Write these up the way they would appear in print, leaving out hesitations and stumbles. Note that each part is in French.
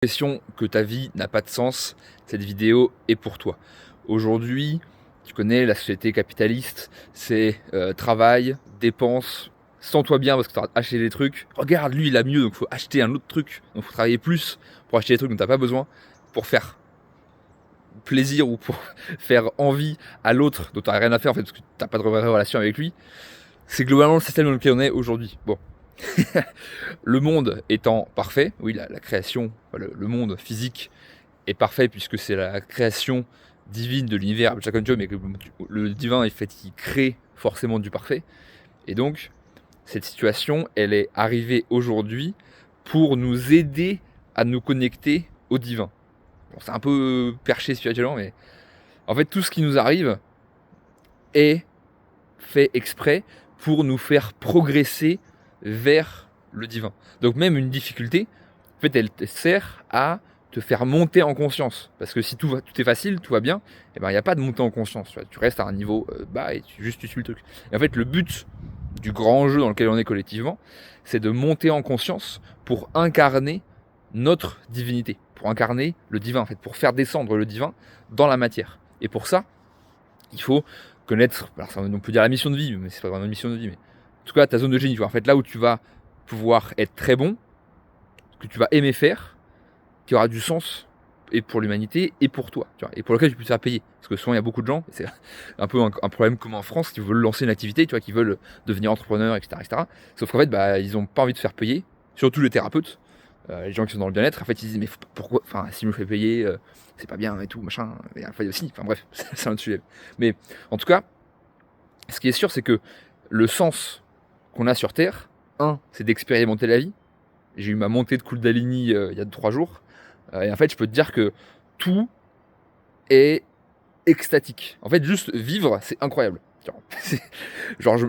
L'impression que ta vie n'a pas de sens, cette vidéo est pour toi. Aujourd'hui, tu connais la société capitaliste, c'est travail, dépenses, sens-toi bien parce que tu as acheté des trucs. Regarde, lui il a mieux, donc il faut acheter un autre truc. Donc il faut travailler plus pour acheter des trucs dont tu n'as pas besoin, pour faire plaisir ou pour faire envie à l'autre dont tu n'as rien à faire en fait, parce que tu n'as pas de vraie relation avec lui. C'est globalement le système dans lequel on est aujourd'hui. Bon. Le monde étant parfait, oui, la création, le monde physique est parfait puisque c'est la création divine de l'univers, chacun Dieu, mais que le divin est fait, il crée forcément du parfait. Et donc, cette situation, elle est arrivée aujourd'hui pour nous aider à nous connecter au divin. Bon, c'est un peu perché spirituellement, mais en fait, tout ce qui nous arrive est fait exprès pour nous faire progresser vers le divin. Donc même une difficulté, en fait, elle te sert à te faire monter en conscience. Parce que si tout est facile, tout va bien, et ben il n'y a pas de montée en conscience. Tu restes à un niveau bas et tu suis le truc. Et en fait, le but du grand jeu dans lequel on est collectivement, c'est de monter en conscience pour incarner notre divinité, pour incarner le divin, en fait, pour faire descendre le divin dans la matière. Et pour ça, il faut connaître, alors ça, on peut dire la mission de vie, mais c'est pas vraiment une mission de vie, mais en tout cas ta zone de génie, tu vois, en fait là où tu vas pouvoir être très bon, que tu vas aimer faire, qui aura du sens et pour l'humanité et pour toi, tu vois, et pour lequel tu peux te faire payer. Parce que souvent il y a beaucoup de gens, et c'est un peu un problème comme en France, qui veulent lancer une activité, tu vois, qui veulent devenir entrepreneurs, etc., etc. Sauf qu'en fait, ils ont pas envie de faire payer, surtout les thérapeutes, les gens qui sont dans le bien-être. En fait, ils disent mais pourquoi, enfin, si me fait payer, c'est pas bien et tout, machin. Et en fait aussi, enfin bref, c'est un autre sujet. Mais en tout cas, ce qui est sûr, c'est que le sens qu'on a sur Terre, c'est d'expérimenter la vie. J'ai eu ma montée de Kundalini il y a 3 jours. Et en fait, je peux te dire que tout est extatique. En fait, juste vivre, c'est incroyable. Genre,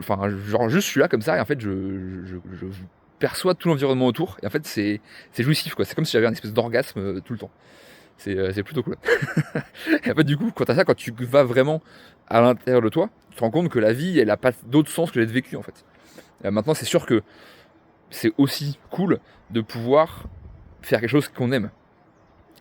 juste je suis là comme ça, et en fait, je perçois tout l'environnement autour. Et en fait, c'est jouissif, quoi. C'est comme si j'avais une espèce d'orgasme tout le temps. C'est plutôt cool. Et en fait, du coup, quand t'as ça, quand tu vas vraiment à l'intérieur de toi, tu te rends compte que la vie, elle a pas d'autre sens que d'être vécue, en fait. Maintenant, c'est sûr que c'est aussi cool de pouvoir faire quelque chose qu'on aime.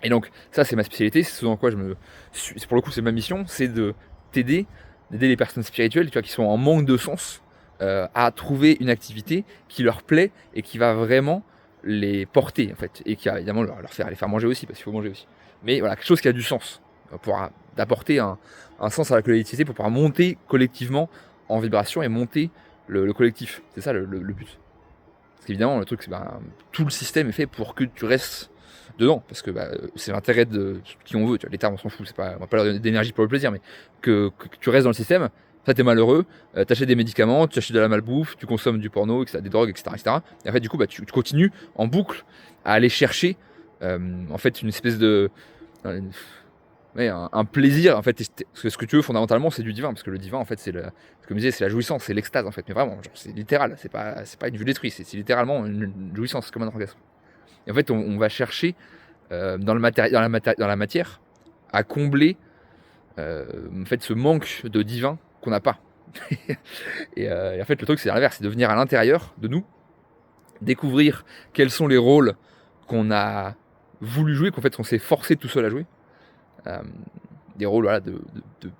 Et donc, ça, c'est ma spécialité, c'est ce dans quoi pour le coup, c'est ma mission, c'est de t'aider, d'aider les personnes spirituelles, tu vois, qui sont en manque de sens, à trouver une activité qui leur plaît et qui va vraiment les porter, en fait, et qui va évidemment les faire manger aussi, parce qu'il faut manger aussi. Mais voilà, quelque chose qui a du sens, pour d'apporter un sens à la collectivité, pour pouvoir monter collectivement en vibration et monter le collectif. C'est ça le but. Parce qu'évidemment, le truc, c'est tout le système est fait pour que tu restes dedans, parce que c'est l'intérêt de qui on veut, tu vois, l'État on s'en fout, c'est pas, on va pas leur donner d'énergie pour le plaisir, mais que tu restes dans le système, ça t'es malheureux, t'achètes des médicaments, tu achètes de la malbouffe, tu consommes du porno, etc., des drogues, etc., etc. Et en fait, du coup, tu continues en boucle à aller chercher, en fait, une espèce de, ouais, un plaisir, en fait, parce que ce que tu veux fondamentalement, c'est du divin, parce que le divin, en fait, comme je disais, c'est la jouissance, c'est l'extase, en fait, mais vraiment, genre, c'est littéral, c'est pas une vue d'esprit, c'est littéralement une jouissance, comme un orgasme. Et en fait, on va chercher dans la matière à combler en fait, ce manque de divin qu'on n'a pas. Et en fait, le truc, c'est l'inverse, c'est de venir à l'intérieur de nous, découvrir quels sont les rôles qu'on a voulu jouer, qu'en fait, on s'est forcé tout seul à jouer. Euh, des rôles, voilà, de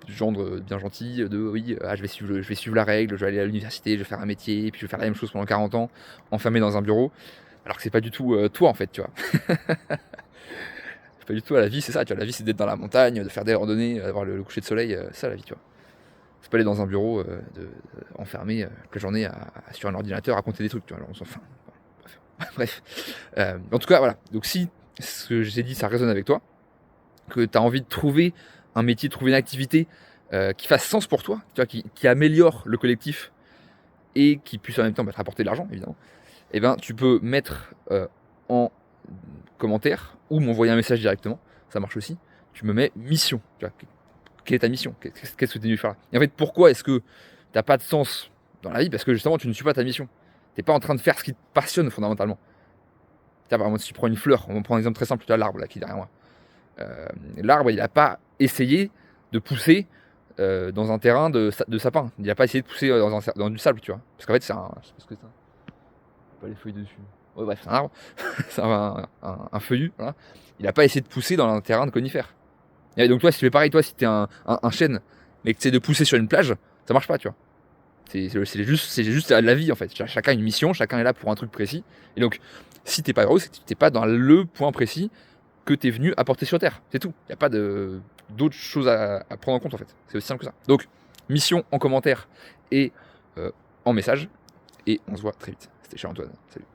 gendre bien gentil, de oui, je vais suivre la règle, je vais aller à l'université, je vais faire un métier, puis je vais faire la même chose pendant 40 ans, enfermé dans un bureau, alors que c'est pas du tout toi, en fait, tu vois. C'est pas du tout la vie, c'est ça, tu vois. La vie, c'est d'être dans la montagne, de faire des randonnées, d'avoir le coucher de soleil, c'est ça la vie, tu vois. C'est pas aller dans un bureau enfermé toute la journée sur un ordinateur à compter des trucs, tu vois. Alors, on s'en fout. Bref. Bref. En tout cas, voilà. Donc si ce que j'ai dit, ça résonne avec toi, que tu as envie de trouver un métier, de trouver une activité qui fasse sens pour toi, tu vois, qui améliore le collectif et qui puisse en même temps te rapporter de l'argent, évidemment, et ben tu peux mettre en commentaire ou m'envoyer un message directement, ça marche aussi. Tu me mets mission, tu vois, quelle est ta mission, qu'est-ce que tu es venu faire là. Et en fait, pourquoi est-ce que t'as pas de sens dans la vie? Parce que justement, tu ne suis pas ta mission. T'es pas en train de faire ce qui te passionne fondamentalement. Par exemple, si tu prends une fleur, on prend un exemple très simple, tu as l'arbre là qui est derrière moi. L'arbre, il n'a pas essayé de pousser dans un terrain de sapin. Il n'a pas essayé de pousser dans du sable, tu vois. Parce qu'en fait, c'est un. Je sais pas ce que c'est. Pas les feuilles dessus. ouais, bref, c'est un arbre, c'est un feuillu, voilà. Il n'a pas essayé de pousser dans un terrain de conifères. Et donc toi, si tu fais pareil, toi, si t'es un chêne, mais que tu essaies de pousser sur une plage, ça marche pas, tu vois. C'est juste la vie en fait. Chacun a une mission, chacun est là pour un truc précis. Et donc, si t'es pas heureux, c'est que t'es pas dans le point précis que t'es venu apporter sur Terre. C'est tout. Il n'y a pas d'autres choses à prendre en compte en fait. C'est aussi simple que ça. Donc, mission en commentaire et en message. Et on se voit très vite. C'était Charles-Antoine. Salut.